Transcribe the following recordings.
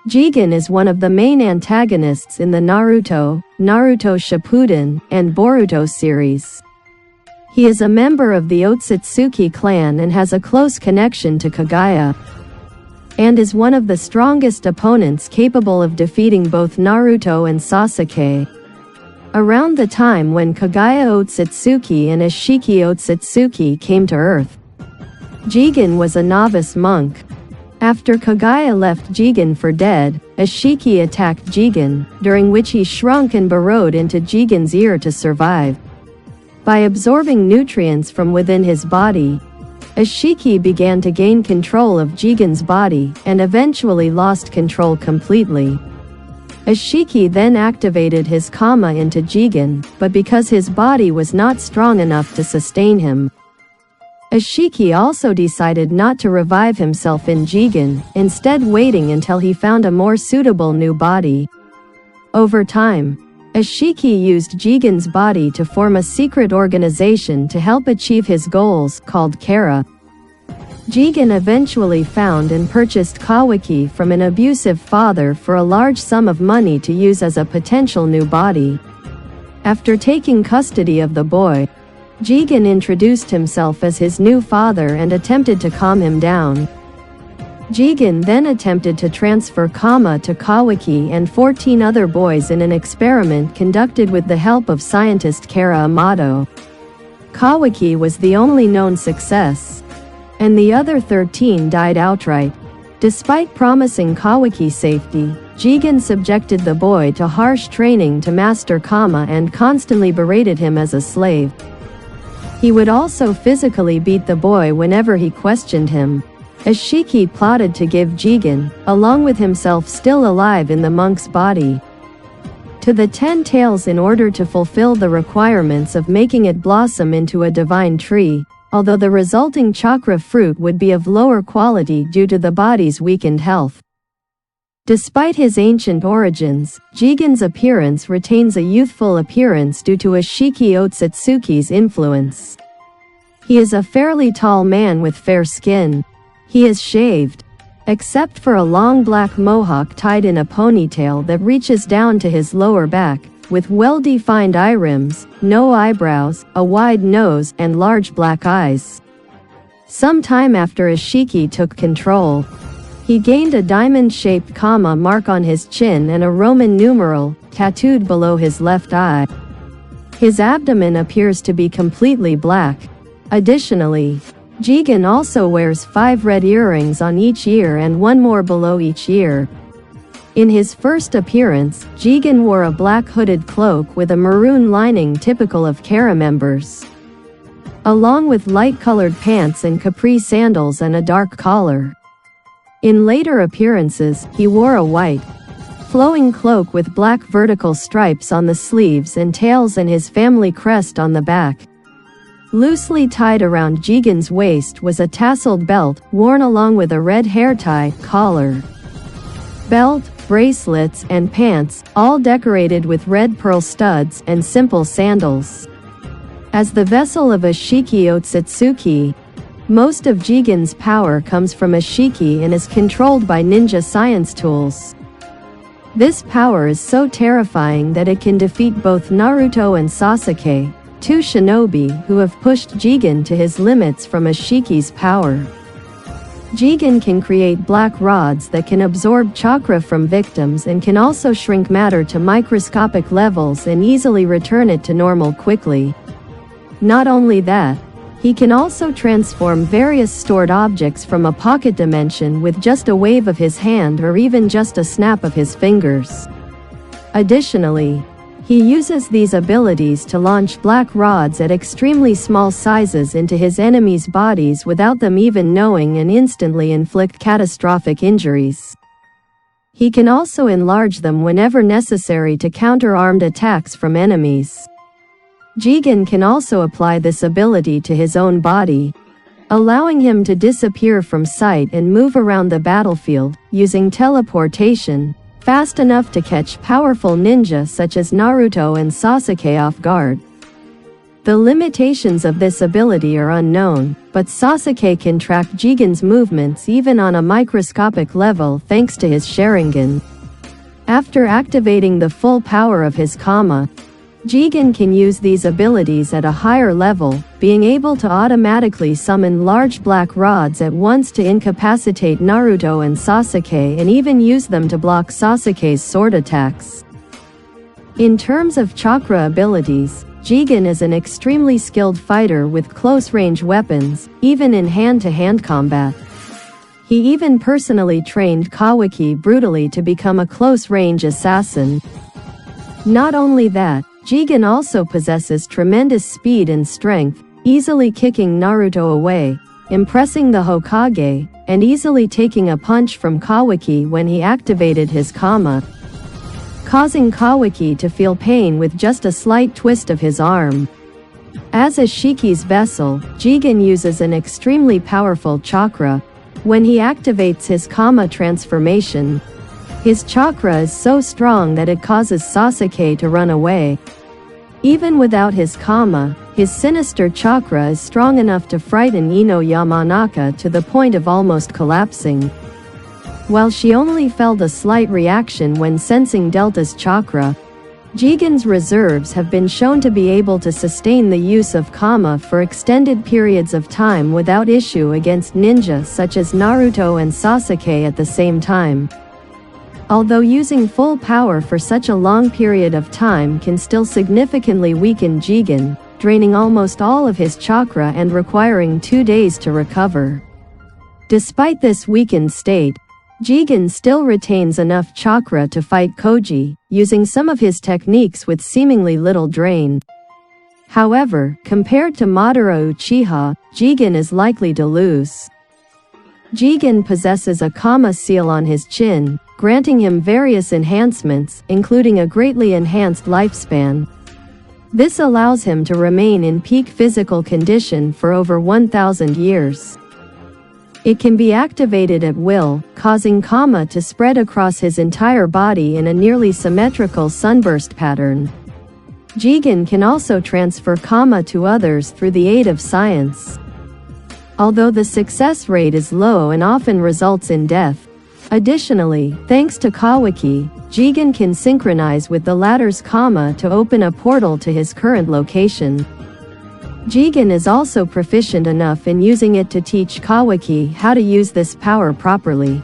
Jigen is one of the main antagonists in the Naruto, Naruto Shippuden, and Boruto series. He is a member of the Otsutsuki clan and has a close connection to Kaguya, and is one of the strongest opponents capable of defeating both Naruto and Sasuke. Around the time when Kaguya Otsutsuki and Ashiki Otsutsuki came to Earth, Jigen was a novice monk. After Kaguya left Jigen for dead, Ashiki attacked Jigen, during which he shrunk and burrowed into Jigen's ear to survive. By absorbing nutrients from within his body, Ashiki began to gain control of Jigen's body, and eventually lost control completely. Ashiki then activated his Kama into Jigen, but because his body was not strong enough to sustain him, Ashiki also decided not to revive himself in Jigen, instead waiting until he found a more suitable new body. Over time, Ashiki used Jigen's body to form a secret organization to help achieve his goals, called Kara. Jigen eventually found and purchased Kawaki from an abusive father for a large sum of money to use as a potential new body. After taking custody of the boy, Jigen introduced himself as his new father and attempted to calm him down. Jigen then attempted to transfer Kama to Kawaki and 14 other boys in an experiment conducted with the help of scientist Kara Amato. Kawaki was the only known success, and the other 13 died outright. Despite promising Kawaki safety, Jigen subjected the boy to harsh training to master Kama and constantly berated him as a slave. He would also physically beat the boy whenever he questioned him. Ashiki plotted to give Jigen, along with himself still alive in the monk's body, to the 10 tails in order to fulfill the requirements of making it blossom into a divine tree, although the resulting chakra fruit would be of lower quality due to the body's weakened health. Despite his ancient origins, Jigen's appearance retains a youthful appearance due to Ashiki Otsutsuki's influence. He is a fairly tall man with fair skin. He is shaved, except for a long black mohawk tied in a ponytail that reaches down to his lower back, with well-defined eye rims, no eyebrows, a wide nose, and large black eyes. Some time after Ashiki took control, he gained a diamond-shaped Kama mark on his chin and a Roman numeral, tattooed below his left eye. His abdomen appears to be completely black. Additionally, Jigen also wears 5 red earrings on each ear and 1 more below each ear. In his first appearance, Jigen wore a black hooded cloak with a maroon lining typical of Kara members, along with light-colored pants and capri sandals and a dark collar. In later appearances, he wore a white, flowing cloak with black vertical stripes on the sleeves and tails and his family crest on the back. Loosely tied around Jigen's waist was a tasseled belt, worn along with a red hair tie, collar, belt, bracelets, and pants, all decorated with red pearl studs and simple sandals. As the vessel of Ashiki Otsutsuki, most of Jigen's power comes from Ashiki and is controlled by ninja science tools. This power is so terrifying that it can defeat both Naruto and Sasuke, 2 shinobi who have pushed Jigen to his limits from Ashiki's power. Jigen can create black rods that can absorb chakra from victims and can also shrink matter to microscopic levels and easily return it to normal quickly. Not only that, he can also transform various stored objects from a pocket dimension with just a wave of his hand or even just a snap of his fingers. Additionally, he uses these abilities to launch black rods at extremely small sizes into his enemies' bodies without them even knowing and instantly inflict catastrophic injuries. He can also enlarge them whenever necessary to counter armed attacks from enemies. Jigen can also apply this ability to his own body, allowing him to disappear from sight and move around the battlefield, using teleportation, fast enough to catch powerful ninja such as Naruto and Sasuke off guard. The limitations of this ability are unknown, but Sasuke can track Jigen's movements even on a microscopic level thanks to his Sharingan. After activating the full power of his Kama, Jigen can use these abilities at a higher level, being able to automatically summon large black rods at once to incapacitate Naruto and Sasuke and even use them to block Sasuke's sword attacks. In terms of chakra abilities, Jigen is an extremely skilled fighter with close-range weapons, even in hand-to-hand combat. He even personally trained Kawaki brutally to become a close-range assassin. Not only that, Jigen also possesses tremendous speed and strength, easily kicking Naruto away, impressing the Hokage, and easily taking a punch from Kawaki when he activated his Kama, causing Kawaki to feel pain with just a slight twist of his arm. As a Shiki's vessel, Jigen uses an extremely powerful chakra. When he activates his Kama transformation, his chakra is so strong that it causes Sasuke to run away. Even without his Kama, his sinister chakra is strong enough to frighten Ino Yamanaka to the point of almost collapsing. While she only felt a slight reaction when sensing Delta's chakra, Jigen's reserves have been shown to be able to sustain the use of Kama for extended periods of time without issue against ninja such as Naruto and Sasuke at the same time. Although using full power for such a long period of time can still significantly weaken Jigen, draining almost all of his chakra and requiring 2 days to recover. Despite this weakened state, Jigen still retains enough chakra to fight Koji, using some of his techniques with seemingly little drain. However, compared to Madara Uchiha, Jigen is likely to lose. Jigen possesses a Kama seal on his chin, granting him various enhancements, including a greatly enhanced lifespan. This allows him to remain in peak physical condition for over 1,000 years. It can be activated at will, causing Kama to spread across his entire body in a nearly symmetrical sunburst pattern. Jigen can also transfer Kama to others through the aid of science. Although the success rate is low and often results in death. Additionally, thanks to Kawaki, Jigen can synchronize with the latter's Kama to open a portal to his current location. Jigen is also proficient enough in using it to teach Kawaki how to use this power properly.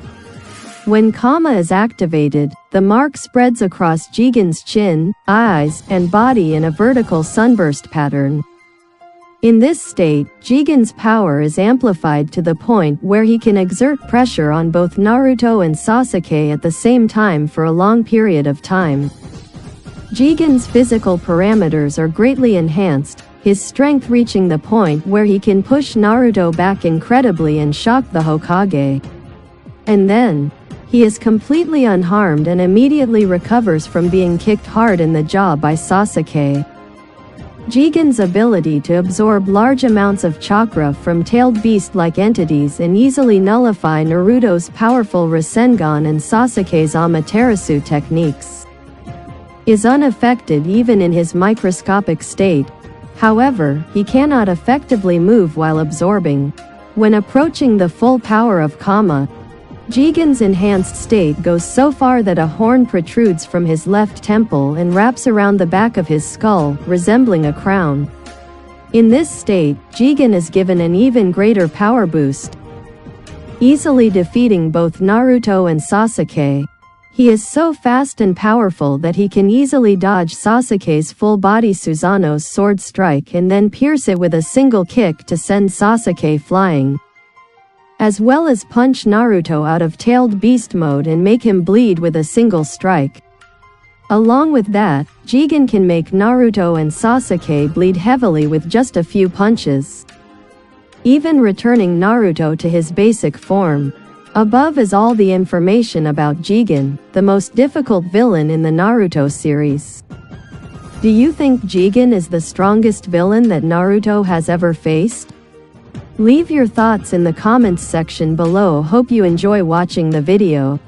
When Kama is activated, the mark spreads across Jigen's chin, eyes, and body in a vertical sunburst pattern. In this state, Jigen's power is amplified to the point where he can exert pressure on both Naruto and Sasuke at the same time for a long period of time. Jigen's physical parameters are greatly enhanced, his strength reaching the point where he can push Naruto back incredibly and shock the Hokage. And then, he is completely unharmed and immediately recovers from being kicked hard in the jaw by Sasuke. Jigen's ability to absorb large amounts of chakra from tailed beast-like entities and easily nullify Naruto's powerful Rasengan and Sasuke's Amaterasu techniques is unaffected even in his microscopic state. However, he cannot effectively move while absorbing. When approaching the full power of Kama, Jigen's enhanced state goes so far that a horn protrudes from his left temple and wraps around the back of his skull, resembling a crown. In this state, Jigen is given an even greater power boost, easily defeating both Naruto and Sasuke. He is so fast and powerful that he can easily dodge Sasuke's full-body Susanoo's sword strike and then pierce it with a single kick to send Sasuke flying, as well as punch Naruto out of tailed beast mode and make him bleed with a single strike. Along with that, Jigen can make Naruto and Sasuke bleed heavily with just a few punches, even returning Naruto to his basic form. Above is all the information about Jigen, the most difficult villain in the Naruto series. Do you think Jigen is the strongest villain that Naruto has ever faced? Leave your thoughts in the comments section below. Hope you enjoy watching the video.